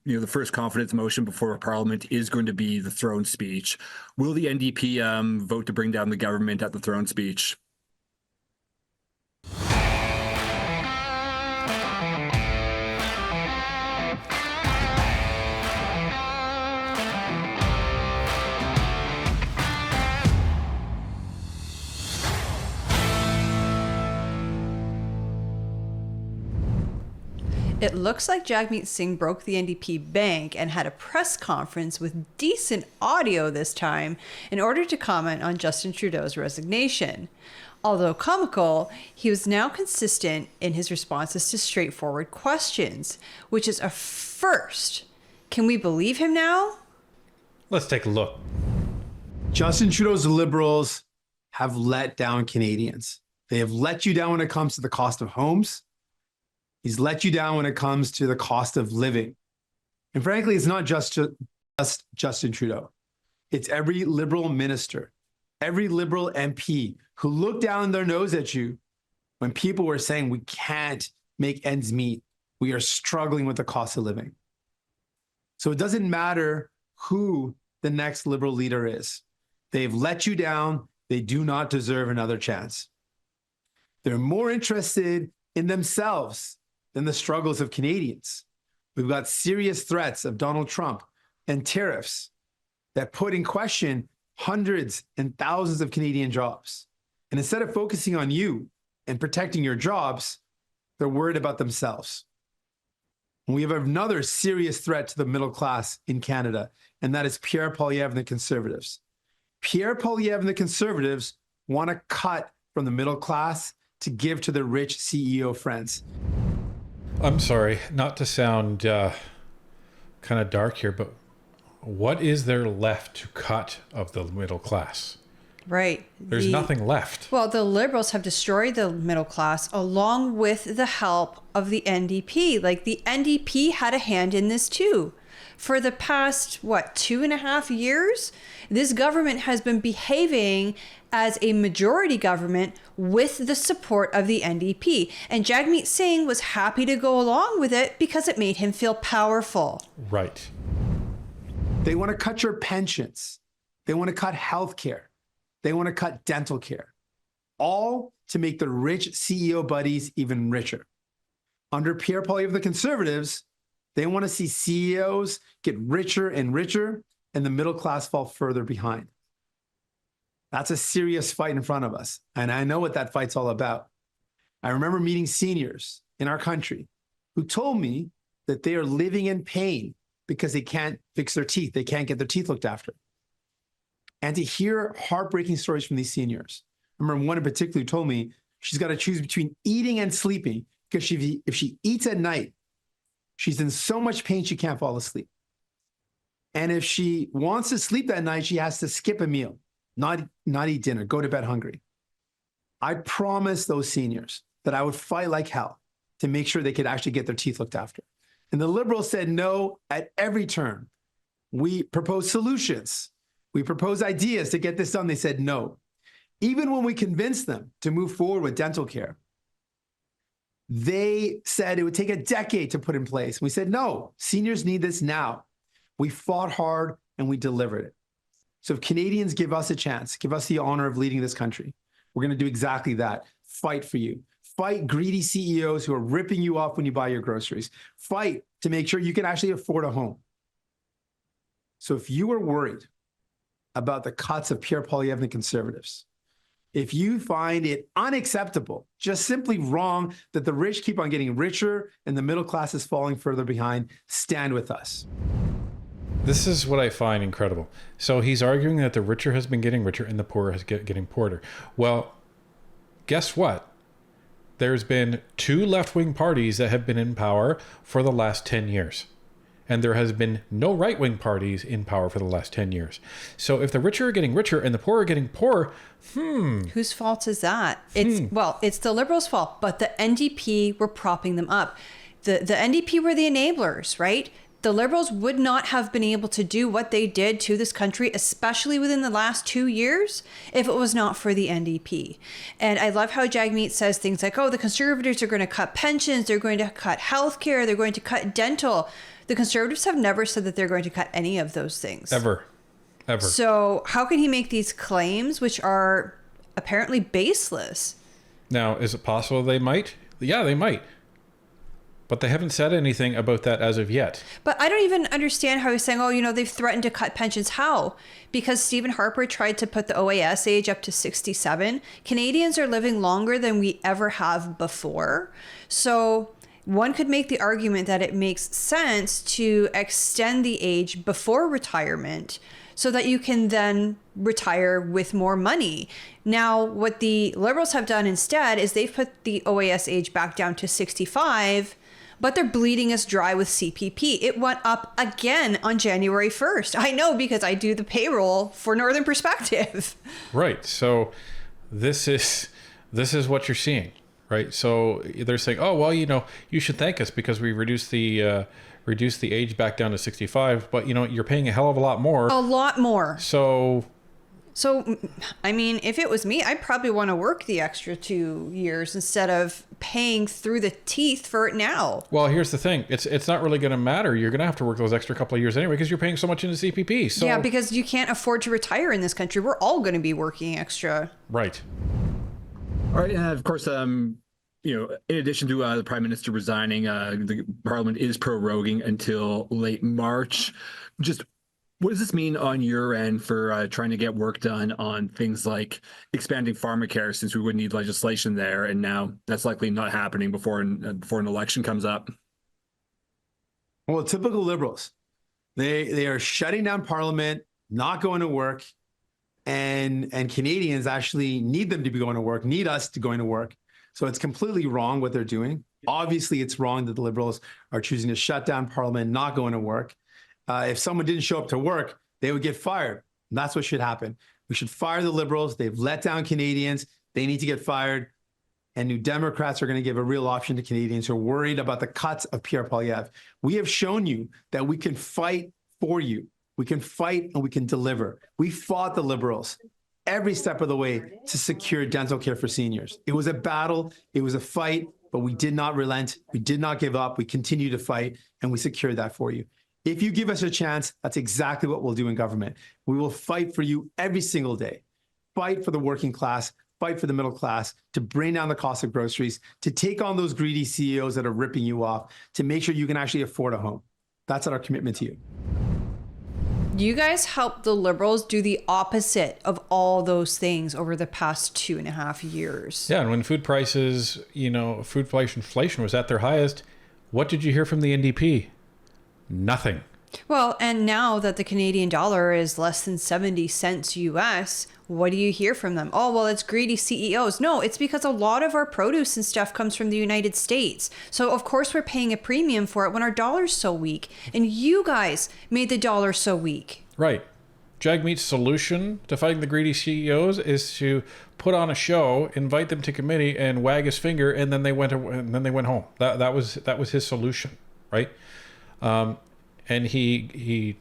the first confidence motion before Parliament is going to be the throne speech. Will the NDP vote to bring down the government at the throne speech? It looks like Jagmeet Singh broke the NDP bank and had a press conference with decent audio this time in order to comment on Justin Trudeau's resignation. Although comical, he was now consistent in his responses to straightforward questions, which is a first. Can we believe him now? Let's take a look. Justin Trudeau's Liberals have let down Canadians. They have let you down when it comes to the cost of homes. He's let you down when it comes to the cost of living. And frankly, it's not just Justin Trudeau. It's every Liberal minister, every Liberal MP who looked down their nose at you when people were saying we can't make ends meet. We are struggling with the cost of living. So it doesn't matter who the next Liberal leader is. They've let you down. They do not deserve another chance. They're more interested in themselves than the struggles of Canadians. We've got serious threats of Donald Trump and tariffs that put in question hundreds and thousands of Canadian jobs. And instead of focusing on you and protecting your jobs, they're worried about themselves. And we have another serious threat to the middle class in Canada, and that is Pierre Poilievre and the Conservatives. Pierre Poilievre and the Conservatives want to cut from the middle class to give to their rich CEO friends. I'm sorry, not to sound kind of dark here, but what is there left to cut of the middle class? Right. There's nothing left. Well, the Liberals have destroyed the middle class along with the help of the NDP. Like, the NDP had a hand in this too. For the past, 2.5 years, this government has been behaving as a majority government with the support of the NDP. And Jagmeet Singh was happy to go along with it because it made him feel powerful. Right. They want to cut your pensions. They want to cut health care. They want to cut dental care. All to make the rich CEO buddies even richer. Under Pierre Poilievre, the Conservatives, they want to see CEOs get richer and richer and the middle class fall further behind. That's a serious fight in front of us. And I know what that fight's all about. I remember meeting seniors in our country who told me that they are living in pain because they can't fix their teeth. They can't get their teeth looked after. And to hear heartbreaking stories from these seniors. I remember one in particular who told me she's got to choose between eating and sleeping because if she eats at night, she's in so much pain she can't fall asleep. And if she wants to sleep that night, she has to skip a meal, not eat dinner, go to bed hungry. I promised those seniors that I would fight like hell to make sure they could actually get their teeth looked after. And the Liberals said no at every turn. We proposed solutions. We proposed ideas to get this done. They said no. Even when we convinced them to move forward with dental care, they said it would take a decade to put in place. We said, no, seniors need this now. We fought hard and we delivered it. So if Canadians give us a chance, give us the honor of leading this country, we're going to do exactly that. Fight for you. Fight greedy CEOs who are ripping you off when you buy your groceries. Fight to make sure you can actually afford a home. So if you are worried about the cuts of Pierre Poilievre and the Conservatives, if you find it unacceptable, just simply wrong that the rich keep on getting richer and the middle class is falling further behind, stand with us. This is what I find incredible. So he's arguing that the richer has been getting richer and the poorer has getting poorer. Well, guess what? There's been 2 left-wing parties that have been in power for the last 10 years. And there has been no right-wing parties in power for the last 10 years. So if the richer are getting richer and the poor are getting poorer, Whose fault is that? It's the Liberals' fault, but the NDP were propping them up. The NDP were the enablers, right? The Liberals would not have been able to do what they did to this country, especially within the last 2 years, if it was not for the NDP. And I love how Jagmeet says things like, oh, the Conservatives are going to cut pensions, they're going to cut healthcare, they're going to cut dental. The Conservatives have never said that they're going to cut any of those things. Ever. So how can he make these claims, which are apparently baseless? Now, is it possible they might? Yeah, they might. But they haven't said anything about that as of yet. But I don't even understand how he's saying, they've threatened to cut pensions. How? Because Stephen Harper tried to put the OAS age up to 67. Canadians are living longer than we ever have before. So one could make the argument that it makes sense to extend the age before retirement so that you can then retire with more money. Now, what the Liberals have done instead is they've put the OAS age back down to 65, but they're bleeding us dry with CPP. It went up again on January 1st. I know because I do the payroll for Northern Perspective. Right. So this is what you're seeing, right? So they're saying, oh, well, you should thank us because we reduced the age back down to 65, but you're paying a hell of a lot more. A lot more. So, I mean, if it was me, I'd probably want to work the extra 2 years instead of paying through the teeth for it now. Well, here's the thing. It's not really going to matter. You're going to have to work those extra couple of years anyway because you're paying so much into CPP. So yeah, because you can't afford to retire in this country. We're all going to be working extra. Right. All right. And of course, in addition to the Prime Minister resigning, the Parliament is proroguing until late March. Just what does this mean on your end for trying to get work done on things like expanding pharmacare, since we would need legislation there, and now that's likely not happening before an election comes up? Well, typical Liberals, they are shutting down Parliament, not going to work, and Canadians actually need them to be going to work, need us to going to work. So it's completely wrong what they're doing. Obviously, it's wrong that the Liberals are choosing to shut down Parliament, not going to work. If someone didn't show up to work, they would get fired. And that's what should happen. We should fire the Liberals. They've let down Canadians. They need to get fired. And New Democrats are going to give a real option to Canadians who are worried about the cuts of Pierre Poilievre. We have shown you that we can fight for you. We can fight and we can deliver. We fought the Liberals every step of the way to secure dental care for seniors. It was a battle. It was a fight, but we did not relent. We did not give up. We continue to fight, and we secured that for you. If you give us a chance, that's exactly what we'll do in government. We will fight for you every single day. Fight for the working class, fight for the middle class, to bring down the cost of groceries, to take on those greedy CEOs that are ripping you off, to make sure you can actually afford a home. That's our commitment to you. You guys helped the Liberals do the opposite of all those things over the past 2.5 years. Yeah, and when food prices, food inflation was at their highest, what did you hear from the NDP? Nothing. Well, and now that the Canadian dollar is less than 70 cents US, what do you hear from them? Oh, well, it's greedy CEOs. No, it's because a lot of our produce and stuff comes from the United States. So, of course, we're paying a premium for it when our dollar's so weak. And you guys made the dollar so weak. Right. Jagmeet's solution to fighting the greedy CEOs is to put on a show, invite them to committee, and wag his finger, and then they went home. That was his solution, right? And he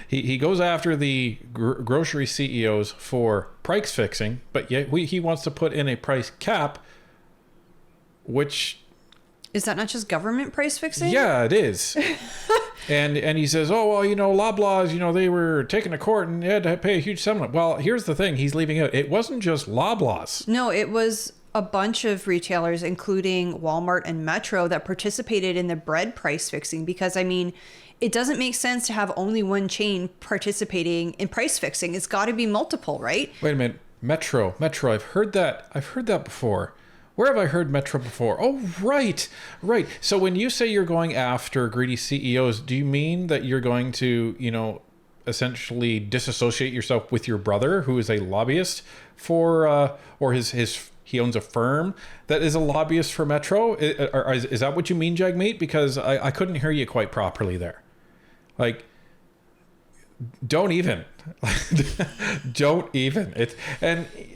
he goes after the grocery CEOs for price fixing, but yet he wants to put in a price cap, which... Is that not just government price fixing? Yeah, it is. and he says, oh, well, Loblaws, they were taken to court and they had to pay a huge settlement. Well, here's the thing he's leaving out. It wasn't just Loblaws. No, it was a bunch of retailers, including Walmart and Metro, that participated in the bread price fixing, because, it doesn't make sense to have only one chain participating in price fixing. It's got to be multiple, right? Wait a minute. Metro. I've heard that before. Where have I heard Metro before? Oh, right. So when you say you're going after greedy CEOs, do you mean that you're going to, essentially disassociate yourself with your brother, who is a lobbyist for, or he owns a firm that is a lobbyist for Metro? Is that what you mean, Jagmeet? Because I couldn't hear you quite properly there. Like, don't even.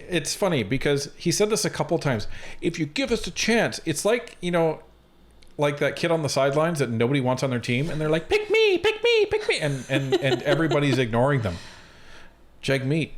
It's funny because he said this a couple times. If you give us a chance, it's like, like that kid on the sidelines that nobody wants on their team, and they're like, pick me, and everybody's ignoring them. Jagmeet,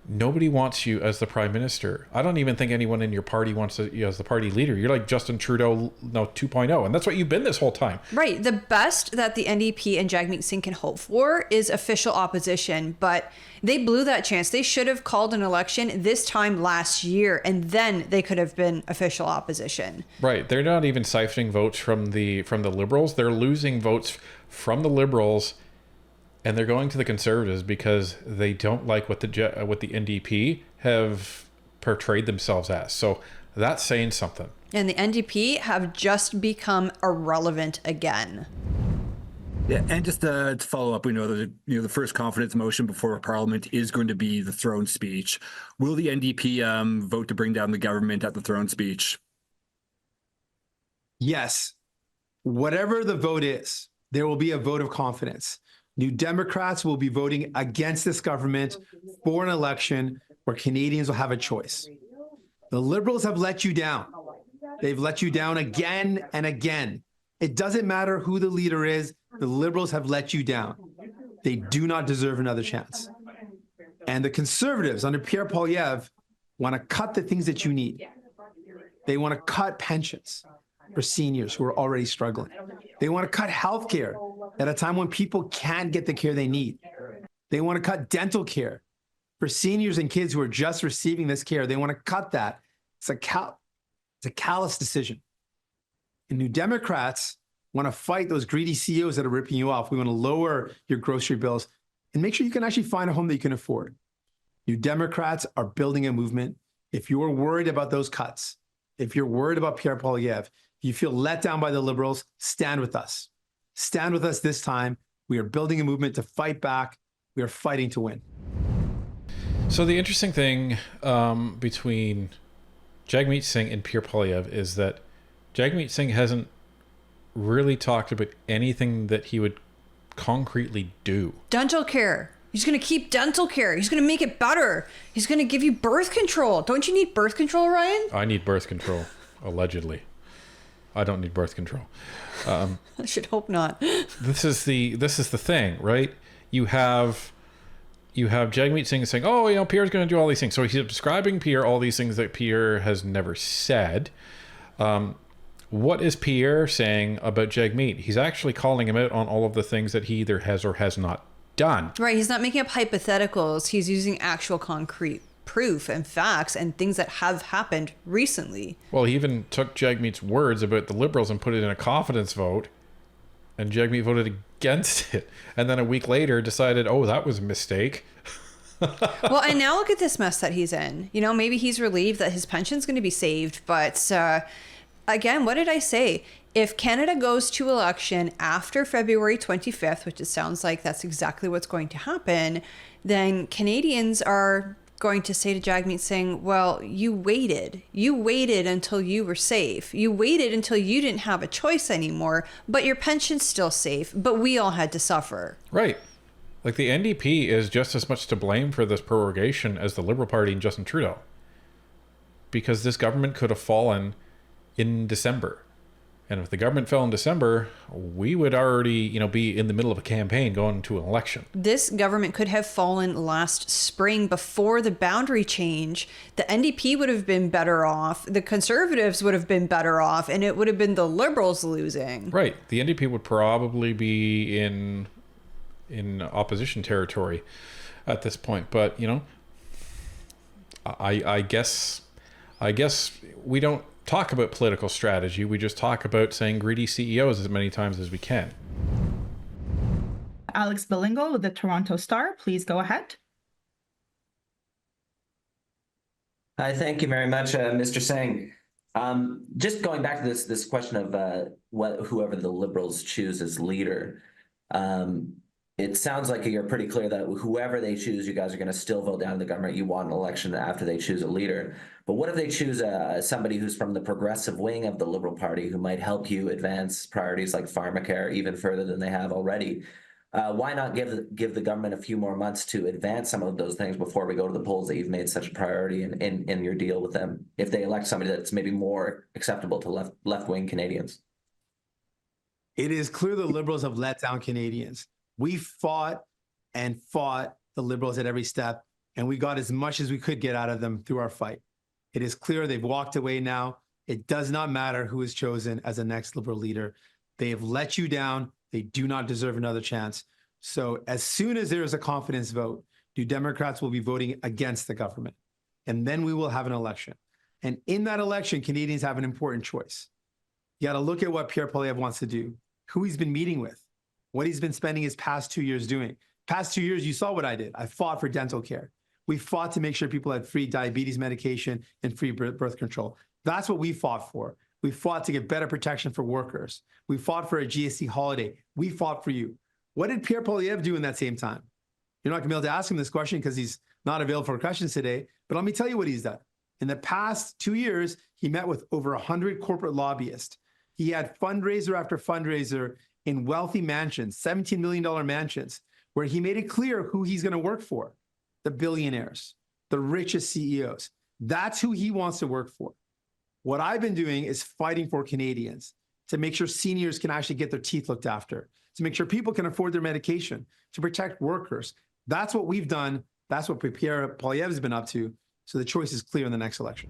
nobody wants you as the prime minister. I don't even think anyone in your party wants you as the party leader. You're like Justin Trudeau, no 2.0, and that's what you've been this whole time. Right. The best that the NDP and Jagmeet Singh can hope for is official opposition, but they blew that chance. They should have called an election this time last year, and then they could have been official opposition. Right. They're not even siphoning votes from the Liberals. They're losing votes from the Liberals, and they're going to the Conservatives because they don't like what the NDP have portrayed themselves as. So that's saying something. And the NDP have just become irrelevant again. Yeah, and just to follow up, we know that the first confidence motion before Parliament is going to be the throne speech. Will the NDP vote to bring down the government at the throne speech? Yes. Whatever the vote is, there will be a vote of confidence. New Democrats will be voting against this government for an election where Canadians will have a choice. The Liberals have let you down. They've let you down again and again. It doesn't matter who the leader is. The Liberals have let you down. They do not deserve another chance. And the Conservatives under Pierre Poilievre want to cut the things that you need. They want to cut pensions for seniors who are already struggling. They want to cut healthcare at a time when people can't get the care they need. They want to cut dental care for seniors and kids who are just receiving this care. They want to cut that. It's a callous decision. And New Democrats want to fight those greedy CEOs that are ripping you off. We want to lower your grocery bills and make sure you can actually find a home that you can afford. New Democrats are building a movement. If you're worried about those cuts, if you're worried about Pierre Poilievre, if you feel let down by the Liberals, stand with us. Stand with us this time. We are building a movement to fight back. We are fighting to win. So the interesting thing between Jagmeet Singh and Pierre Poilievre is that Jagmeet Singh hasn't really talked about anything that he would concretely do. Dental care. He's going to keep dental care. He's going to make it better. He's going to give you birth control. Don't you need birth control, Ryan? I need birth control, allegedly. I don't need birth control. I should hope not. This is the thing, right? You have Jagmeet Singh saying, "Oh, Pierre's going to do all these things." So he's describing Pierre all these things that Pierre has never said. What is Pierre saying about Jagmeet? He's actually calling him out on all of the things that he either has or has not done. Right. He's not making up hypotheticals. He's using actual concrete proof and facts and things that have happened recently. Well, he even took Jagmeet's words about the Liberals and put it in a confidence vote, and Jagmeet voted against it. And then a week later decided, oh, that was a mistake. Well, and now look at this mess that he's in. Maybe he's relieved that his pension's going to be saved. But again, what did I say? If Canada goes to election after February 25th, which it sounds like that's exactly what's going to happen, then Canadians are going to say to Jagmeet Singh, well, you waited until you were safe. You waited until you didn't have a choice anymore, but your pension's still safe. But we all had to suffer. Right. Like the NDP is just as much to blame for this prorogation as the Liberal Party and Justin Trudeau. Because this government could have fallen in December. And if the government fell in December, we would already, be in the middle of a campaign going to an election. This government could have fallen last spring before the boundary change. The NDP would have been better off. The Conservatives would have been better off. And it would have been the Liberals losing. Right. The NDP would probably be in opposition territory at this point. But, I guess we don't talk about political strategy. We just talk about saying greedy CEOs as many times as we can. Alex Bilingual with the Toronto Star, please go ahead. Hi, thank you very much, Mr. Singh. Just going back to this question of whoever the Liberals choose as leader, it sounds like you're pretty clear that whoever they choose, you guys are going to still vote down the government. You want an election after they choose a leader. But what if they choose somebody who's from the progressive wing of the Liberal Party who might help you advance priorities like pharmacare even further than they have already? Why not give the government a few more months to advance some of those things before we go to the polls that you've made such a priority in your deal with them, if they elect somebody that's maybe more acceptable to left-wing Canadians? It is clear the Liberals have let down Canadians. We fought and fought the Liberals at every step. and we got as much as we could get out of them through our fight. It is clear they've walked away now. It does not matter who is chosen as the next Liberal leader. They have let you down. They do not deserve another chance. So as soon as there is a confidence vote, New Democrats will be voting against the government. And then we will have an election. And in that election, Canadians have an important choice. You got to look at what Pierre Poilievre wants to do, who he's been meeting with, what he's been spending his past 2 years doing. Past 2 years, you saw what I did. I fought for dental care. We fought to make sure people had free diabetes medication and free birth control. That's what we fought for. We fought to get better protection for workers. We fought for a GST holiday. We fought for you. What did Pierre Poilievre do in that same time? You're not going to be able to ask him this question because he's not available for questions today, but let me tell you what he's done. In the past 2 years, he met with over 100 corporate lobbyists. He had fundraiser after fundraiser in wealthy mansions, $17 million mansions, where he made it clear who he's going to work for. The billionaires, the richest CEOs. That's who he wants to work for. What I've been doing is fighting for Canadians to make sure seniors can actually get their teeth looked after, to make sure people can afford their medication, to protect workers. That's what we've done. That's what Pierre Poilievre has been up to. So the choice is clear in the next election.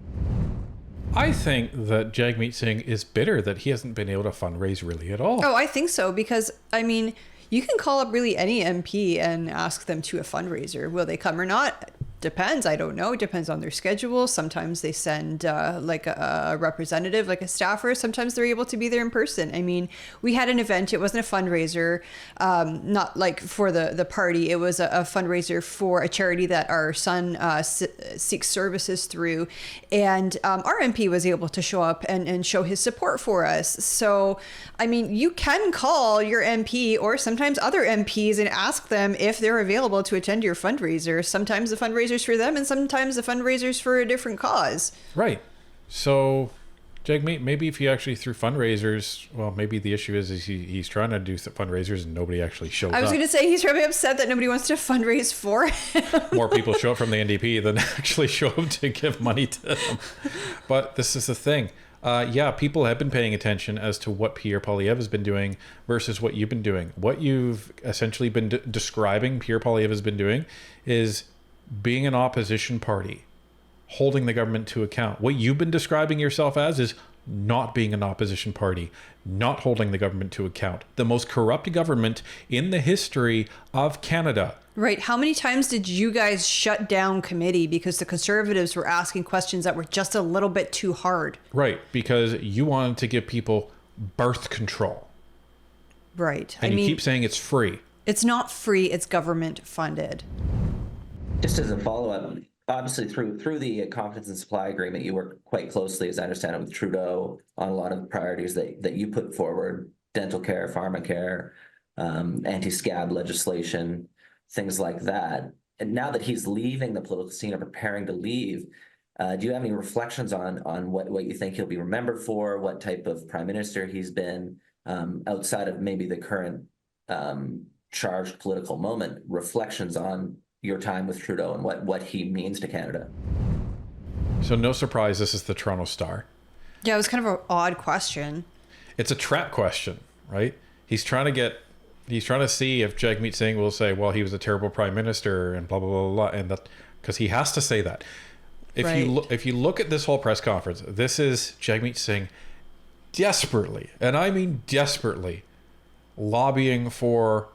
I think that Jagmeet Singh is bitter that he hasn't been able to fundraise really at all. Oh, I think so, because, I mean, you can call up really any MP and ask them to a fundraiser. Will they come or not? Depends. I don't know. It depends on their schedule. Sometimes they send like a representative, like a staffer. Sometimes they're able to be there in person. I mean, we had an event. It wasn't a fundraiser, not like for the party. It was a fundraiser for a charity that our son seeks services through. And our MP was able to show up and show his support for us. So, I mean, you can call your MP or sometimes other MPs and ask them if they're available to attend your fundraiser. Sometimes the fundraiser's for them and sometimes the fundraiser's for a different cause. Right. So, Jagmeet, maybe if he actually threw fundraisers, well, maybe the issue is he's trying to do fundraisers and nobody actually shows up. I was going to say he's probably upset that nobody wants to fundraise for him. More people show up from the NDP than actually show up to give money to them. But this is the thing. Yeah, people have been paying attention as to what Pierre Poilievre has been doing versus what you've been doing. What you've essentially been describing Pierre Poilievre has been doing is being an opposition party, holding the government to account. What you've been describing yourself as is not being an opposition party, not holding the government to account. The most corrupt government in the history of Canada. Right. How many times did you guys shut down committee because the Conservatives were asking questions that were just a little bit too hard? Right. Because you wanted to give people birth control. Right. And you keep saying it's free. It's not free. It's government funded. Just as a follow-up, obviously through the confidence and supply agreement, you work quite closely, as I understand it, with Trudeau on a lot of the priorities that you put forward: dental care, pharmacare, anti-scab legislation, things like that. And now that he's leaving the political scene or preparing to leave, do you have any reflections on what you think he'll be remembered for, what type of prime minister he's been, outside of maybe the current charged political moment, reflections on your time with Trudeau and what he means to Canada? So no surprise, this is the Toronto Star. Yeah, it was kind of an odd question. It's a trap question, right? He's trying to see if Jagmeet Singh will say, well, he was a terrible prime minister and blah, blah, blah, blah. And that, because he has to say that. If you look at this whole press conference, this is Jagmeet Singh desperately, and I mean desperately, lobbying for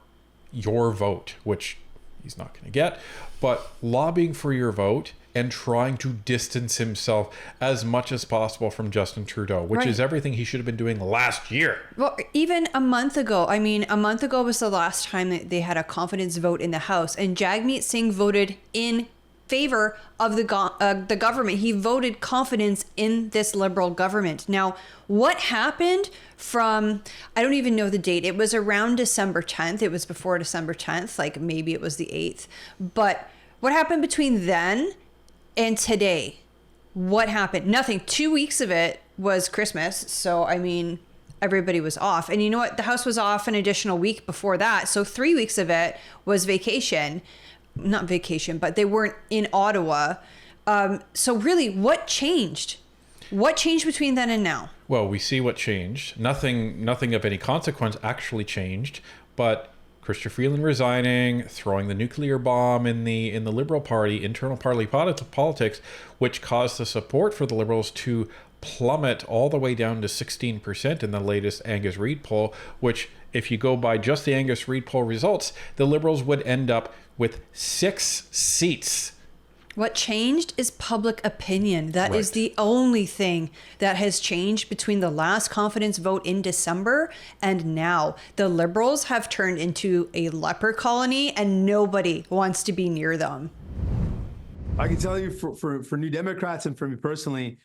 your vote, which he's not going to get, but lobbying for your vote and trying to distance himself as much as possible from Justin Trudeau, which is everything he should have been doing last year. Well, even a month ago, I mean, a month ago was the last time that they had a confidence vote in the House, and Jagmeet Singh voted in favor of the government. He voted confidence in this Liberal government. Now, what happened from, I don't even know the date. It was around December 10th. It was before December 10th, like maybe it was the 8th. But what happened between then and today? What happened? Nothing. 2 weeks of it was Christmas. So, I mean, everybody was off. And you know what? The House was off an additional week before that. So 3 weeks of it was vacation. Not vacation, but they weren't in Ottawa. So really, what changed? What changed between then and now? Well, we see what changed. Nothing of any consequence actually changed, but Chrystia Freeland resigning, throwing the nuclear bomb in the Liberal Party, internal party politics, which caused the support for the Liberals to plummet all the way down to 16% in the latest Angus Reid poll, which, if you go by just the Angus Reid poll results, the Liberals would end up with 6 seats. What changed is public opinion. That is Right. the only thing that has changed between the last confidence vote in December and now. The Liberals have turned into a leper colony and nobody wants to be near them. I can tell you for New Democrats and for me personally,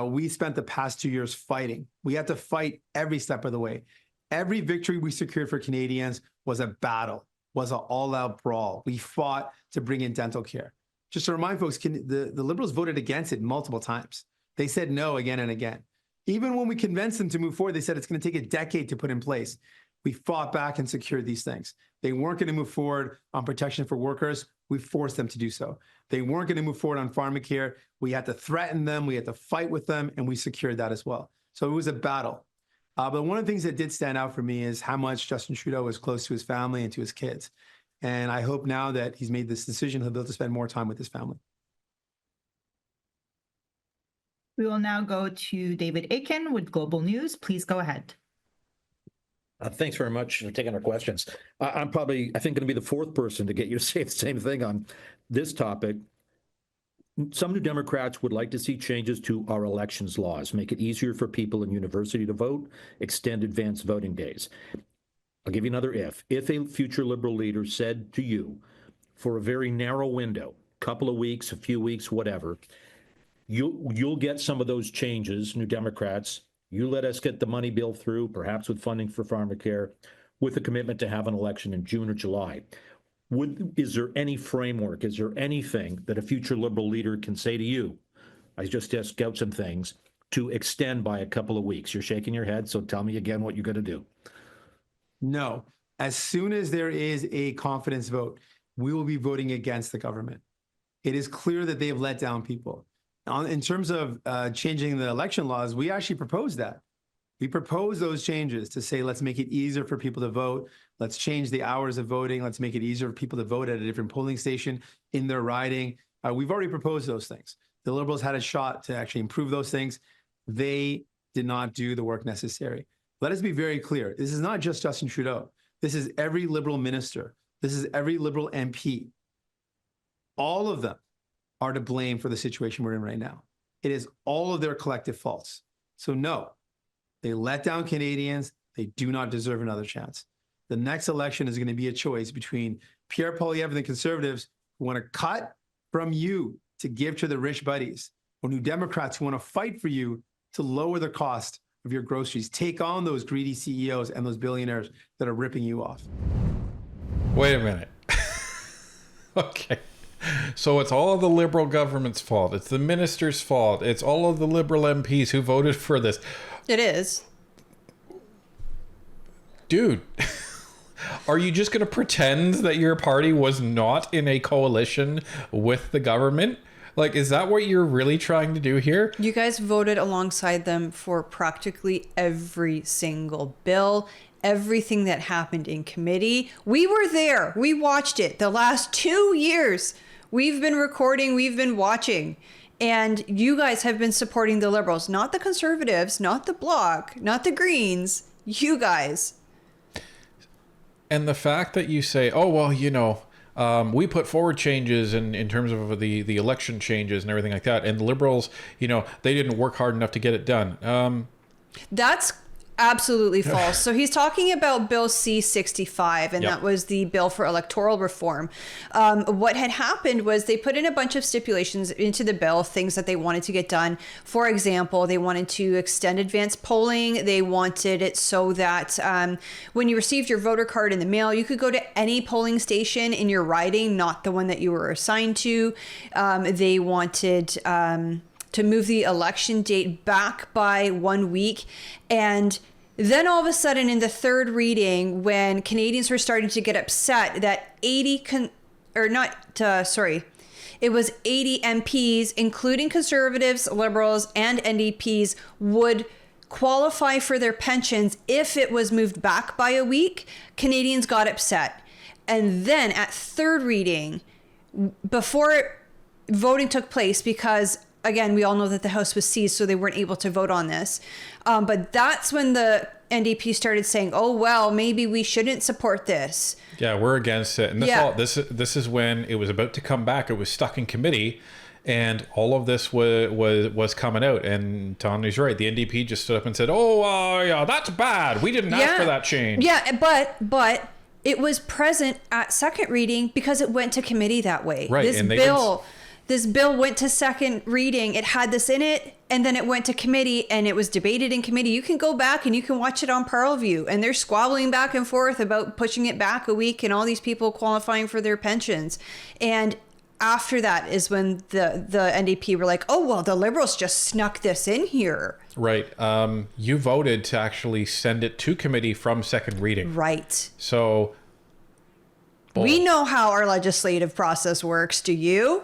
we spent the past 2 years fighting. We had to fight every step of the way. Every victory we secured for Canadians was a battle, was an all-out brawl. We fought to bring in dental care. Just to remind folks, the Liberals voted against it multiple times. They said no again and again. Even when we convinced them to move forward, they said it's going to take a decade to put in place. We fought back and secured these things. They weren't going to move forward on protection for workers. We forced them to do so. They weren't going to move forward on pharmacare. We had to threaten them. We had to fight with them, and we secured that as well. So it was a battle. But one of the things that did stand out for me is how much Justin Trudeau was close to his family and to his kids. And I hope now that he's made this decision, he'll be able to spend more time with his family. We will now go to David Aiken with Global News. Please go ahead. Thanks very much for taking our questions. I'm probably, I think, going to be the fourth person to get you to say the same thing on this topic. Some New Democrats would like to see changes to our elections laws, make it easier for people in university to vote, extend advanced voting days. I'll give you another if. If a future Liberal leader said to you, for a very narrow window, couple of weeks, a few weeks, whatever, you'll get some of those changes, New Democrats. You let us get the money bill through, perhaps with funding for pharmacare, with a commitment to have an election in June or July. Is there any framework? Is there anything that a future Liberal leader can say to you? I just out some things to extend by a couple of weeks. You're shaking your head, so tell me again what you're going to do. No. As soon as there is a confidence vote, we will be voting against the government. It is clear that they have let down people. In terms of changing the election laws, we actually proposed that. We proposed those changes to say, let's make it easier for people to vote. Let's change the hours of voting. Let's make it easier for people to vote at a different polling station in their riding. We've already proposed those things. The Liberals had a shot to actually improve those things. They did not do the work necessary. Let us be very clear. This is not just Justin Trudeau. This is every Liberal minister. This is every Liberal MP. All of them are to blame for the situation we're in right now. It is all of their collective faults. So no, they let down Canadians. They do not deserve another chance. The next election is going to be a choice between Pierre Poilievre and the Conservatives who want to cut from you to give to the rich buddies, or New Democrats who want to fight for you to lower the cost of your groceries. Take on those greedy CEOs and those billionaires that are ripping you off. Wait a minute. Okay. So it's all of the Liberal government's fault. It's the minister's fault. It's all of the Liberal MPs who voted for this. It is. Dude, are you just going to pretend that your party was not in a coalition with the government? Like, is that what you're really trying to do here? You guys voted alongside them for practically every single bill, everything that happened in committee. We were there. We watched it. The last 2 years, we've been recording, we've been watching. And you guys have been supporting the Liberals, not the Conservatives, not the Bloc, not the Greens, you guys. And the fact that you say, oh, well, you know, we put forward changes in terms of the election changes and everything like that. And the Liberals, you know, they didn't work hard enough to get it done. That's absolutely false. So he's talking about Bill C-65, and Yep. that was the bill for electoral reform. What had happened was they put in a bunch of stipulations into the bill, things that they wanted to get done. For example, they wanted to extend advanced polling. They wanted it so that when you received your voter card in the mail, you could go to any polling station in your riding, not the one that you were assigned to. They wanted to move the election date back by 1 week. And then all of a sudden in the third reading, when Canadians were starting to get upset that 80 MPs, including Conservatives, Liberals, and NDPs, would qualify for their pensions if it was moved back by a week, Canadians got upset. And then at third reading, before voting took place, because again, we all know that the House was seized, so they weren't able to vote on this. But that's when the NDP started saying, oh, well, maybe we shouldn't support this. Yeah, we're against it. And this is when it was about to come back. It was stuck in committee, and all of this was coming out. And Tony's right. The NDP just stood up and said, oh, yeah, that's bad. We didn't ask for that change. Yeah, but it was present at second reading because it went to committee that way. Right. This bill went to second reading. It had this in it, and then it went to committee, and it was debated in committee. You can go back and you can watch it on Parleview, and they're squabbling back and forth about pushing it back a week and all these people qualifying for their pensions. And after that is when the NDP were like, oh, well, the Liberals just snuck this in here. Right. You voted to actually send it to committee from second reading. Right. So... we know how our legislative process works. Do you?